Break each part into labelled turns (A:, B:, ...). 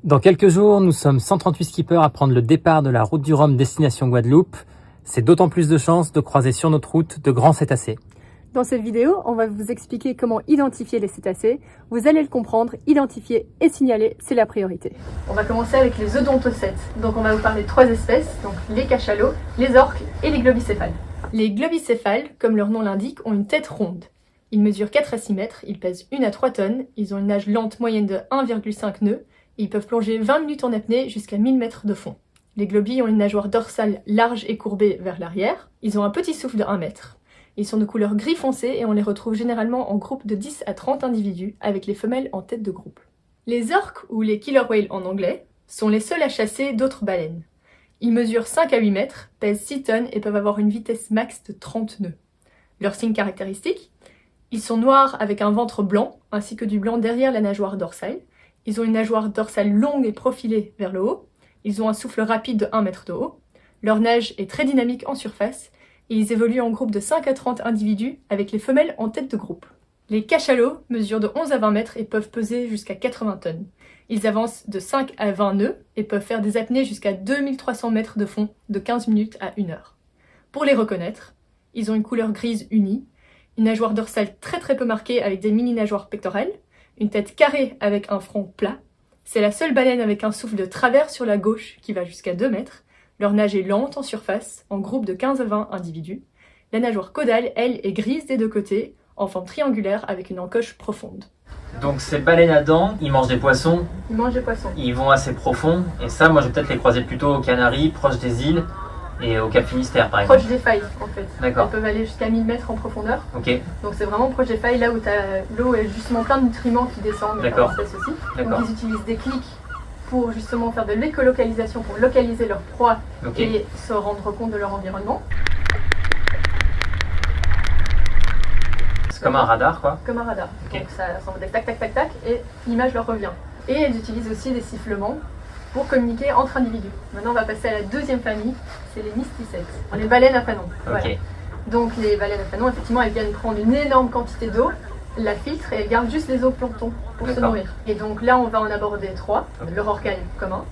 A: Dans quelques jours, nous sommes 138 skippers à prendre le départ de la route du Rhum destination Guadeloupe. C'est d'autant plus de chances de croiser sur notre route de grands cétacés.
B: Dans cette vidéo, on va vous expliquer comment identifier les cétacés. Vous allez le comprendre, identifier et signaler, c'est la priorité. On va commencer avec les odontocètes. Donc on va vous parler de 3 espèces, donc les cachalots, les orques et les globicéphales. Les globicéphales, comme leur nom l'indique, ont une tête ronde. Ils mesurent 4 à 6 mètres, ils pèsent 1 à 3 tonnes, ils ont une nage lente moyenne de 1,5 nœuds, et ils peuvent plonger 20 minutes en apnée jusqu'à 1000 mètres de fond. Les globies ont une nageoire dorsale large et courbée vers l'arrière, ils ont un petit souffle de 1 mètre. Ils sont de couleur gris foncé et on les retrouve généralement en groupe de 10 à 30 individus, avec les femelles en tête de groupe. Les orques, ou les killer whales en anglais, sont les seuls à chasser d'autres baleines. Ils mesurent 5 à 8 mètres, pèsent 6 tonnes et peuvent avoir une vitesse max de 30 nœuds. Leurs signes caractéristiques: ils sont noirs avec un ventre blanc, ainsi que du blanc derrière la nageoire dorsale. Ils ont une nageoire dorsale longue et profilée vers le haut. Ils ont un souffle rapide de 1 mètre de haut. Leur nage est très dynamique en surface. Et ils évoluent en groupe de 5 à 30 individus avec les femelles en tête de groupe. Les cachalots mesurent de 11 à 20 mètres et peuvent peser jusqu'à 80 tonnes. Ils avancent de 5 à 20 nœuds et peuvent faire des apnées jusqu'à 2300 mètres de fond de 15 minutes à 1 heure. Pour les reconnaître, ils ont une couleur grise unie, une nageoire dorsale très peu marquée avec des mini-nageoires pectorales, une tête carrée avec un front plat. C'est la seule baleine avec un souffle de travers sur la gauche qui va jusqu'à 2 mètres. Leur nage est lente en surface, en groupe de 15 à 20 individus. La nageoire caudale, elle, est grise des deux côtés, en forme triangulaire avec une encoche profonde.
C: Donc ces baleines à dents, ils mangent des poissons.
B: Ils mangent des poissons.
C: Ils vont assez profond. Et ça, moi, je vais peut-être les croiser plutôt aux Canaries, proche des îles et au Cap Finistère, par exemple.
B: Proche des failles, en fait.
C: D'accord.
B: Elles peuvent aller jusqu'à 1000 mètres en profondeur.
C: Ok.
B: Donc c'est vraiment proche des failles, là où l'eau est justement plein de nutriments qui descendent, mais par l'espèce aussi.
C: D'accord.
B: Donc ils utilisent des clics pour justement faire de l'écolocalisation, pour localiser leur proie et se rendre compte de leur environnement.
C: C'est comme un radar, quoi.
B: Comme un radar. Donc ça s'envoie des tac tac tac tac et l'image leur revient. Et elles utilisent aussi des sifflements pour communiquer entre individus. Maintenant on va passer à la deuxième famille, c'est les mysticètes, les baleines à fanon. Voilà. Donc les baleines à fanon, effectivement, elles viennent prendre une énorme quantité d'eau, la filtrent et elles gardent juste les zooplanctons pour se nourrir. Et donc là on va en aborder 3, le rorqual commun,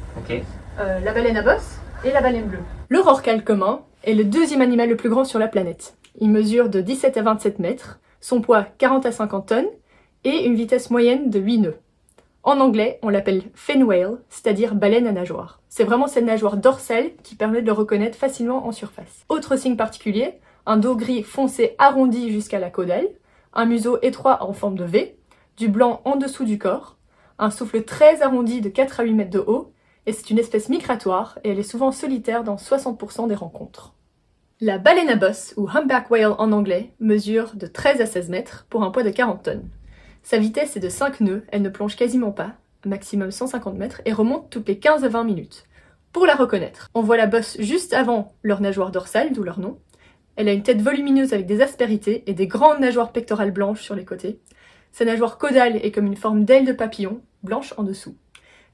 B: la baleine à bosse et la baleine bleue. Le rorqual commun est le deuxième animal le plus grand sur la planète. Il mesure de 17 à 27 mètres, son poids 40 à 50 tonnes et une vitesse moyenne de 8 nœuds. En anglais, on l'appelle fin whale, c'est-à-dire baleine à nageoire. C'est vraiment cette nageoire dorsale qui permet de le reconnaître facilement en surface. Autre signe particulier, un dos gris foncé arrondi jusqu'à la caudale, un museau étroit en forme de V, du blanc en dessous du corps, un souffle très arrondi de 4 à 8 mètres de haut, et c'est une espèce migratoire et elle est souvent solitaire dans 60% des rencontres. La baleine à bosse, ou humpback whale en anglais, mesure de 13 à 16 mètres pour un poids de 40 tonnes. Sa vitesse est de 5 nœuds, elle ne plonge quasiment pas, maximum 150 mètres, et remonte toutes les 15 à 20 minutes. Pour la reconnaître, on voit la bosse juste avant leur nageoire dorsale, d'où leur nom. Elle a une tête volumineuse avec des aspérités et des grandes nageoires pectorales blanches sur les côtés. Sa nageoire caudale est comme une forme d'aile de papillon, blanche en dessous.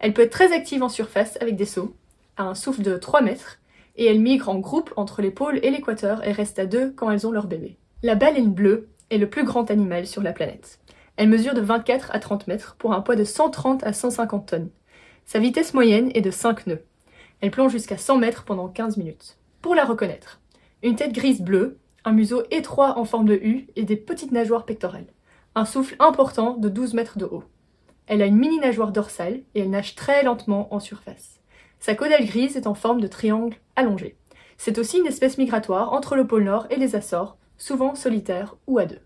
B: Elle peut être très active en surface avec des sauts, à un souffle de 3 mètres, et elle migre en groupe entre les pôles et l'équateur et reste à 2 quand elles ont leur bébé. La baleine bleue est le plus grand animal sur la planète. Elle mesure de 24 à 30 mètres pour un poids de 130 à 150 tonnes. Sa vitesse moyenne est de 5 nœuds. Elle plonge jusqu'à 100 mètres pendant 15 minutes. Pour la reconnaître, une tête grise-bleue, un museau étroit en forme de U et des petites nageoires pectorales. Un souffle important de 12 mètres de haut. Elle a une mini nageoire dorsale et elle nage très lentement en surface. Sa caudale grise est en forme de triangle allongé. C'est aussi une espèce migratoire entre le pôle Nord et les Açores, souvent solitaire ou à 2.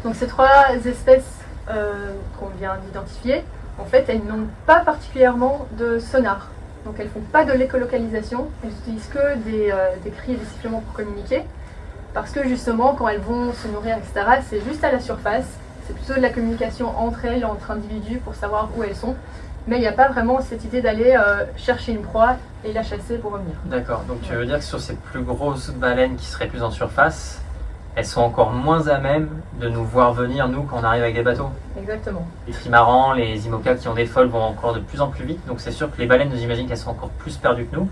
B: Donc ces 3 espèces qu'on vient d'identifier, en fait elles n'ont pas particulièrement de sonar. Donc elles ne font pas de l'écolocalisation, elles n'utilisent que des cris et des sifflements pour communiquer. Parce que justement quand elles vont se nourrir, etc., c'est juste à la surface, c'est plutôt de la communication entre elles, entre individus pour savoir où elles sont. Mais il n'y a pas vraiment cette idée d'aller chercher une proie et la chasser pour revenir. D'accord, donc tu veux dire que sur ces plus grosses baleines qui seraient plus en surface, elles sont encore moins à même de nous voir venir, nous, quand on arrive avec des bateaux. Exactement. Les trimarans, les IMOCA qui ont des foils vont encore de plus en plus vite, donc c'est sûr que les baleines, nous imaginent qu'elles sont encore plus perdues que nous,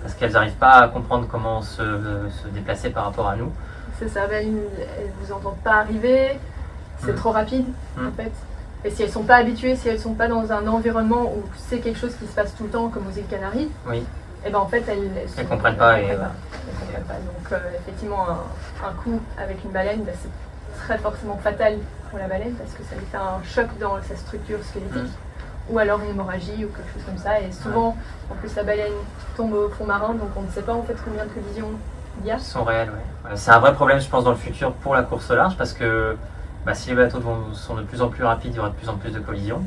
B: parce qu'elles n'arrivent pas à comprendre comment se déplacer par rapport à nous. C'est ça, elles ne vous entendent pas arriver, c'est trop rapide en fait. Et si elles sont pas habituées, si elles sont pas dans un environnement où c'est quelque chose qui se passe tout le temps, comme aux îles Canaries,
C: Oui.
B: et ben en fait elles
C: comprennent pas.
B: Elles comprennent pas. Donc effectivement un coup avec une baleine, ben, c'est très forcément fatal pour la baleine parce que ça lui fait un choc dans sa structure squelettique. Ou alors une hémorragie ou quelque chose comme ça. Et souvent, en plus, la baleine tombe au fond marin, donc on ne sait pas en fait combien de collisions il y a.
C: Ils sont réels, oui. C'est un vrai problème, je pense, dans le futur pour la course au large, parce que si les bateaux sont de plus en plus rapides, il y aura de plus en plus de collisions.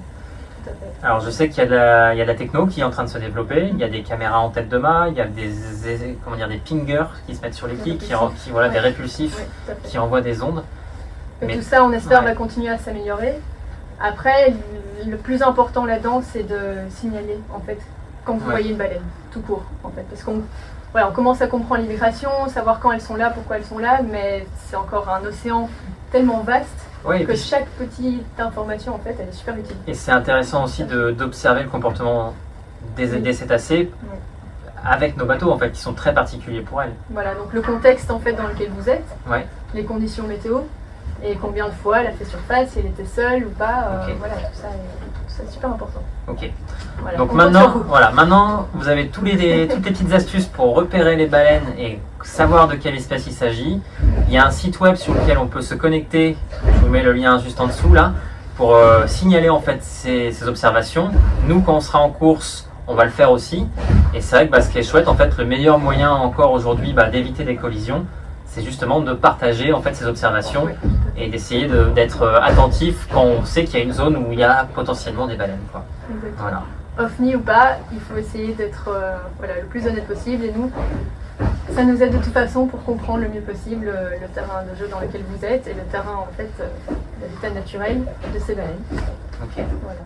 B: Tout à fait.
C: Alors, je sais qu'il y a de la techno qui est en train de se développer. Il y a des caméras en tête de mât, il y a des pingers qui se mettent sur les quilles, des répulsifs
B: Oui,
C: qui envoient des ondes.
B: Et
C: Mais-
B: tout ça, on espère,
C: ouais.
B: va continuer à s'améliorer. Après, le plus important là-dedans, c'est de signaler, en fait, quand vous
C: Ouais.
B: voyez une baleine, tout court, en fait. Parce qu'on commence à comprendre l'immigration, savoir quand elles sont là, pourquoi elles sont là, mais c'est encore un océan tellement vaste
C: Ouais, et
B: que
C: puis-
B: chaque petite information, en fait, elle est super utile.
C: Et c'est intéressant aussi d'observer le comportement des cétacés avec nos bateaux, en fait, qui sont très particuliers pour elles.
B: Voilà, donc le contexte, en fait, dans lequel vous êtes,
C: Ouais.
B: les conditions météo, et combien de fois elle a fait surface, si elle était seule ou pas,
C: Ok.
B: voilà, tout ça est super important.
C: Ok.
B: Voilà,
C: Donc
B: on compte sur vous.
C: maintenant, vous avez toutes les petites astuces pour repérer les baleines et savoir de quelle espèce il s'agit. Il y a un site web sur lequel on peut se connecter. Je vous mets le lien juste en dessous là pour signaler en fait ces observations. Nous, quand on sera en course, on va le faire aussi. Et c'est vrai que ce qui est chouette, en fait, le meilleur moyen encore aujourd'hui d'éviter des collisions, c'est justement de partager en fait ces observations
B: Oui, tout à fait.
C: et d'essayer d'être attentif quand on sait qu'il y a une zone où il y a potentiellement des baleines, quoi.
B: Exactement.
C: Voilà.
B: OVNI ou pas, il faut essayer d'être le plus honnête possible et nous, ça nous aide de toute façon pour comprendre le mieux possible le terrain de jeu dans lequel vous êtes et le terrain en fait, l'habitat naturel de ces baleines.
C: Ok.
B: Voilà.